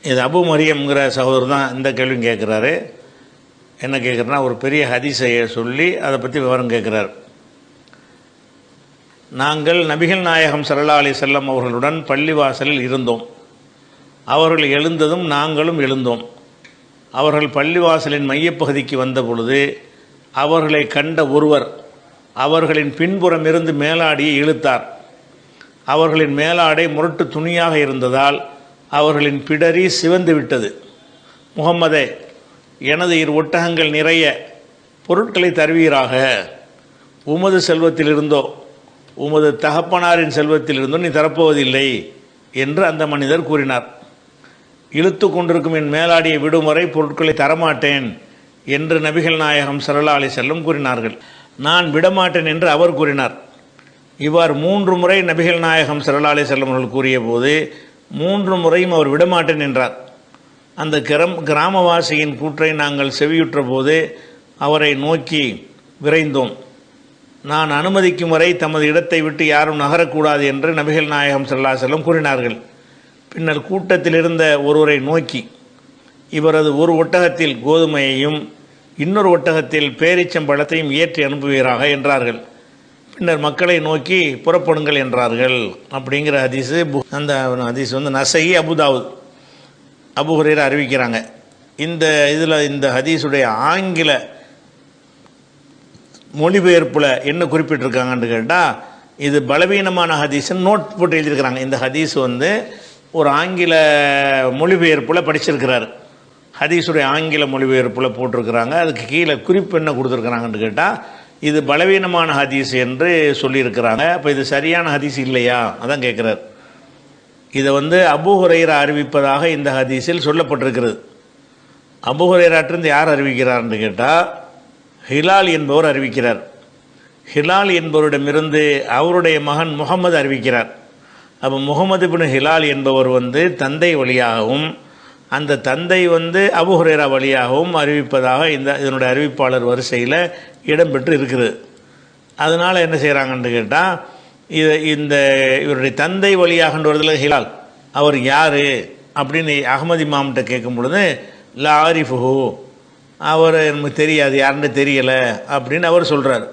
இது அபு மரியம்ங்கிற சகோதரர் தான் இந்த கேள்வியும் கேட்குறாரு. என்ன கேட்குறேன்னா, ஒரு பெரிய ஹதீஸை சொல்லி அதை பற்றி விவரம் கேட்குறார். நாங்கள் நபிகள் நாயகம் ஸல்லல்லாஹு அலைஹி வஸல்லம் அவர்களுடன் பள்ளிவாசலில் இருந்தோம். அவர்கள் எழுந்ததும் நாங்களும் எழுந்தோம். அவர்கள் பள்ளிவாசலின் மையப்பகுதிக்கு வந்த பொழுது அவர்களை கண்ட ஒருவர் அவர்களின் பின்புறம் இருந்து மேலாடியை இழுத்தார். அவர்களின் மேலாடை முரட்டு துணியாக இருந்ததால் அவர்களின் பிடரி சிவந்து விட்டது. முகம்மதே, எனது இரு ஒட்டகங்கள் நிறைய பொருட்களை தருவீராக. உமது செல்வத்திலிருந்தோ உமது தகப்பனாரின் செல்வத்திலிருந்தோ நீ தரப்போவதில்லை என்று அந்த மனிதர் கூறினார். இழுத்து கொண்டிருக்கும் என் மேலாடியை விடும் வரை பொருட்களை தரமாட்டேன் என்று நபிகள் நாயகம் ஸல்லல்லாஹு அலைஹி வஸல்லம் கூறினார்கள். நான் விடமாட்டேன் என்று அவர் கூறினார். இவ்வாறு 3 முறை நபிகள் நாயகம் ஸல்லல்லாஹு அலைஹி வஸல்லம் அவர்கள் கூறிய போது 3 முறையும் அவர் விடமாட்டேன் என்றார். அந்த கிராமவாசியின் கூற்றை நாங்கள் செவியுற்ற போது அவரை நோக்கி விரைந்தோம். நான் அனுமதிக்கும் வரை தமது இடத்தை விட்டு யாரும் நகரக்கூடாது என்று நபிகள் நாயகம் ஸல்லல்லாஹு அலைஹி வஸல்லம் கூறினார்கள். பின்னர் கூட்டத்தில் இருந்த ஒருவரை நோக்கி, இவரது ஒரு ஒட்டகத்தில் கோதுமையையும் இன்னொரு ஒட்டகத்தில் பேரிச்சம்பழத்தையும் ஏற்றி அனுப்புவீராக என்றார்கள். பின்னர் மக்களை நோக்கி புறப்படுங்கள் என்றார்கள். அப்படிங்கிற ஹதீஸு, அந்த ஹதீஸ் நசஈ, அபுதாவுத், அபூ ஹுரைரா அறிவிக்கிறாங்க. இந்த ஹதீஸுடைய ஆங்கில மொழிபெயர்ப்பில் என்ன குறிப்பிட்டிருக்காங்கன்னு கேட்டால், இது பலவீனமான ஹதீஸ்ன்னு நோட் போட்டு எழுதியிருக்கிறாங்க. இந்த ஹதீஸ் ஒரு ஆங்கில மொழிபெயர்ப்பில் படிச்சிருக்கிறார். ஹதீஸுடைய ஆங்கில மொழிபெயர்ப்பில் போட்டிருக்கிறாங்க. அதுக்கு கீழே குறிப்பு என்ன கொடுத்துருக்குறாங்கன்னு கேட்டால், இது பலவீனமான ஹதீஸ் என்று சொல்லியிருக்கிறாங்க. அப்போ இது சரியான ஹதீஸ் இல்லையா அதான் கேட்குறார். இதை அபூ ஹுரைரா அறிவிப்பதாக இந்த ஹதீஸில் சொல்லப்பட்டிருக்கிறது. அபூ ஹுரைராட்டிருந்து யார் அறிவிக்கிறார்னு கேட்டால், ஹிலால் என்பவர் அறிவிக்கிறார். ஹிலால் என்பவரிடமிருந்து அவருடைய மகன் முகமது அறிவிக்கிறார். அப்போ முகமது பின் ஹிலால் என்பவர் தந்தை வழியாகவும் அந்த தந்தை அபூ ஹுரைரா வழியாகவும் அறிவிப்பதாக இதனுடைய அறிவிப்பாளர் வரிசையில் இடம்பெற்று இருக்குது. அதனால் என்ன செய்கிறாங்கன்னு கேட்டால், இவருடைய தந்தை வழியாகன்ற வருதில் ஹிலால் அவர் யார் அப்படின்னு அகமது இமாம்கிட்ட கேட்கும் பொழுது, லா ஆரிஃபுஹு, அவர் எனக்கு தெரியாது, யாருன்னு தெரியலை அப்படின்னு அவர் சொல்கிறார்.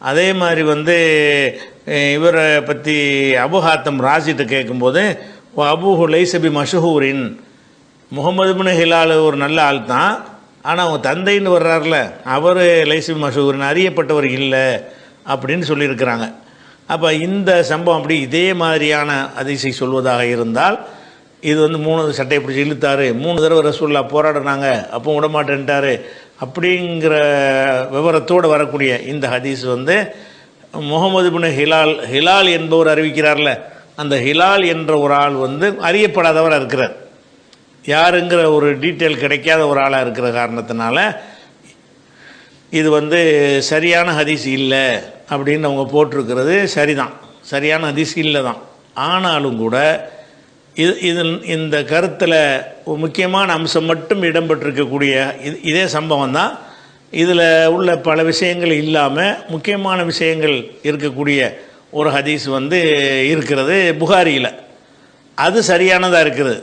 அதே மாதிரி இவரை பற்றி அபு ஹாத்தம் ராசிட்ட கேட்கும்போது, அபூஹு லைஸ பி மஷ்ஹூரின், முகமது பின் ஹிலால் ஒரு நல்ல ஆள் தான், ஆனால் அவங்க தந்தைன்னு வர்றார்ல அவர் லைஸ பி மஷ்ஹூரின், அறியப்பட்டவர் இல்லை அப்படின்னு சொல்லியிருக்கிறாங்க. அப்போ இந்த சம்பவம் அப்படி இதே மாதிரியான ஹதீஸை சொல்வதாக இருந்தால், இது 3 சட்டையை பிடிச்சி இழுத்தாரு, 3 தடவை ரசூலுல்லாஹ் போராடினாங்க, அப்போ விடமாட்டேன்ட்டாரு அப்படிங்கிற விவரத்தோடு வரக்கூடிய இந்த ஹதீஸ் முகமது பின் ஹிலால் என்பவர் அறிவிக்கிறார்ல, அந்த ஹிலால் என்ற ஒரு ஆள் அறியப்படாதவராக இருக்கிறார். யாருங்கிற ஒரு டீட்டெயில் கிடைக்காத ஒரு ஆளாக இருக்கிற காரணத்தினால இது சரியான ஹதீஸ் இல்லை அப்படின்னு அவங்க போட்டிருக்கிறது சரிதான், சரியான ஹதீஸ் இல்லை தான். ஆனாலும் கூட இந்த கருத்தில் ஒரு முக்கியமான அம்சம் மட்டும் இடம்பெற்றிருக்கக்கூடிய இதே சம்பவம் தான். இதில் உள்ள பல விஷயங்கள் இல்லாமல் முக்கியமான விஷயங்கள் இருக்கக்கூடிய ஒரு ஹதீஸ் இருக்கிறது புகாரியில். அது சரியானதாக இருக்குது.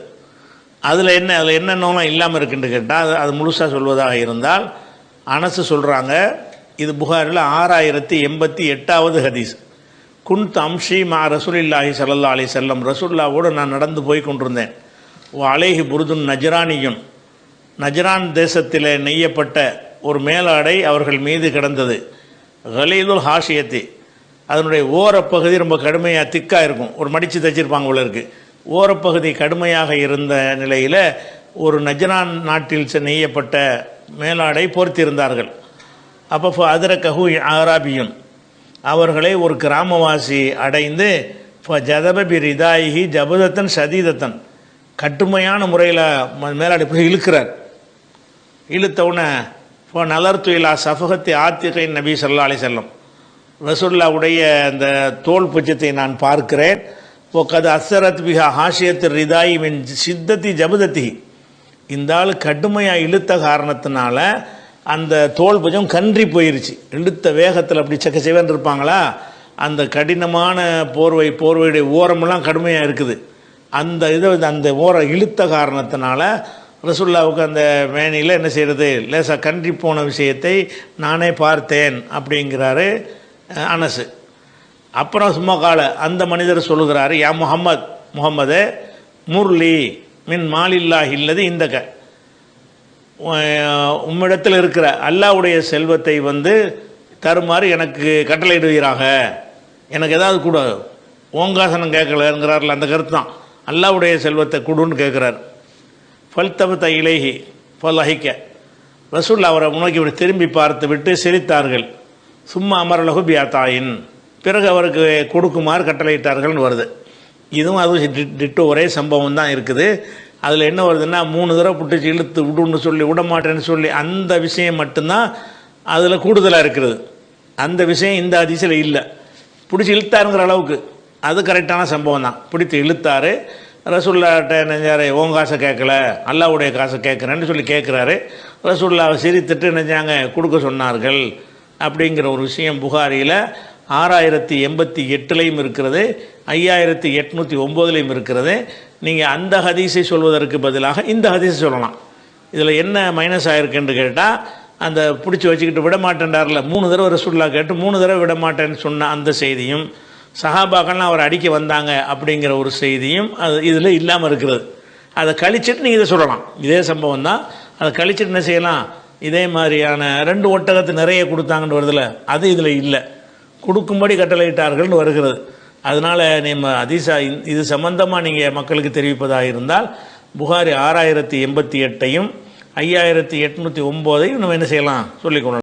அதில் என்னென்னலாம் இல்லாமல் இருக்குன்னு கேட்டால், அது முழுசாக சொல்வதாக இருந்தால், அனசு சொல்கிறாங்க, இது புகாரில் 6088வது ஹதீஸ். குன்த் அம்ஷி மா ரசூலில்லாஹி ஸல்லல்லாஹு அலைஹி வஸல்லம், ரசூலுல்லாவோடு நான் நடந்து போய் கொண்டிருந்தேன். அலைஹி புருதுன் நஜ்ரானியுன், நஜ்ரான் தேசத்தில் நெய்யப்பட்ட ஒரு மேலாடை அவர்கள் மீது கிடந்தது. கலீலுல் ஹாஷியத்தி, அதனுடைய ஓரப்பகுதி ரொம்ப கடுமையாக திக்காக இருக்கும், ஒரு மடித்து தைச்சிருப்பாங்க போல இருக்குது. ஓரப்பகுதி கடுமையாக இருந்த நிலையில் ஒரு நஜ்ரான் நாட்டில் நெய்யப்பட்ட மேலாடை பொறுத்திருந்தார்கள். அப்போ அதரகஹு ஆராபியுன், அவர்களை ஒரு கிராமவாசி அடைந்து ஜதபி ரிதாயிஹி ஜபதத்தன் சதீதத்தன், கட்டுமையான முறையில் மேலாடை போய் இழுக்கிறார். இழுத்தவுடனே இப்போ நலர்த்து இலா சஃபகத்தி ஆத்திகை நபி ஸல்லல்லாஹு அலைஹி வஸல்லம், ரசூலுல்லாஹ்வுடைய அந்த தோல் புஜத்தை நான் பார்க்கிறேன். ஒக்கது அஸ்ஸரத் பிஹா ஹாஷியத்து ரிதாயி மின் சித்தத்தி ஜபதத்தி, இந்த ஆள் கடுமையாக இழுத்த காரணத்தினால அந்த தோல் புஜம் கன்றி போயிருச்சு. இழுத்த வேகத்தில் அப்படி செக்கச்செவன் இருப்பாங்களா, அந்த கடினமான போர்வையுடைய ஓரமெல்லாம் கடுமையாக இருக்குது. அந்த இதை அந்த ஓரை இழுத்த காரணத்தினால ரசூலுல்லாவுக்கு அந்த மேனியில் என்ன செய்கிறது, லேசாக கன்றி போன விஷயத்தை நானே பார்த்தேன் அப்படிங்கிறாரு அனசு. அப்புறம் சும்மா கால அந்த மனிதர் சொல்லுகிறாரு, யா முகம்மது முர்லி மின் மாலில்லா இல்லது இந்த உம்மிடத்தில் இருக்கிற அல்லாவுடைய செல்வத்தை வந்து தருமாறு எனக்கு கட்டளையிடுவீராக, எனக்கு ஏதாவது கூட ஓங்காசனம் கேட்கலங்கிறார்ல, அந்த கருத்து தான். அல்லாவுடைய செல்வத்தை கொடுன்னு கேட்குறார். ஃபல்தபத்த இலேஹி ஃபல்லஹிக்க, ரசூல் அவரை நோக்கி இப்படி திரும்பி பார்த்து விட்டு சிரித்தார்கள். சும்மா அமரலகு பியாத்தாயின், பிறகு அவருக்கு கொடுக்குமாறு கட்டளையிட்டார்கள்னு வருது. இதுவும் அதுவும் டிட்டோ ஒரே சம்பவம் தான் இருக்குது. அதில் என்ன வருதுன்னா 3 தடவை புட்டிச்சு இழுத்து விடுன்னு சொல்லி விடமாட்டேன்னு சொல்லி அந்த விஷயம் மட்டும்தான் அதில் கூடுதலாக இருக்கிறது. அந்த விஷயம் இந்த ஹதீஸில் இல்லை. பிடிச்சி இழுத்தாருங்கிற அளவுக்கு அது கரெக்டான சம்பவம் தான். பிடித்து இழுத்தாரு. ரசூல்லாட்ட நெஞ்சாரு ஓன் காசை கேட்கல அல்லாவுடைய காசை கேட்குறேன்னு சொல்லி கேட்குறாரு. ரசூல்லாவை சிரித்துட்டு நெஞ்சாங்க கொடுக்க சொன்னார்கள் அப்படிங்கிற ஒரு விஷயம் புகாரியில் 6088 இருக்கிறது, 5809 இருக்கிறது. நீங்கள் அந்த ஹதீஸை சொல்வதற்கு பதிலாக இந்த ஹதீஸை சொல்லலாம். இதில் என்ன மைனஸ் ஆகிருக்குன்னு கேட்டால், அந்த பிடிச்சி வச்சுக்கிட்டு விடமாட்டேன்டார்ல 3 தடவை ரசூல்லா கேட்டு 3 தடவை விடமாட்டேன்னு சொன்ன அந்த செய்தியும், சஹாபாக்கள்லாம் அவர் அடிக்க வந்தாங்க அப்படிங்கிற ஒரு செய்தியும் அது இதில் இல்லாமல் இருக்கிறது. அதை கழிச்சிட்டு நீங்கள் இதை சொல்லலாம். இதே சம்பவம் தான். அதை கழிச்சிட்டு என்ன செய்யலாம், இதே மாதிரியான 2 ஒட்டகத்தை நிறைய கொடுத்தாங்கன்னு வருதில்ல, அது இதில் இல்லை. கொடுக்கும்படி கட்டளையிட்டார்கள்னு வருகிறது. அதனால் நம்ம ஹதீஸா இது சம்பந்தமாக நீங்கள் மக்களுக்கு தெரிவிப்பதாக இருந்தால் புகாரி 6088 5809 நம்ம என்ன செய்யலாம் சொல்லிக்கொள்ளலாம்.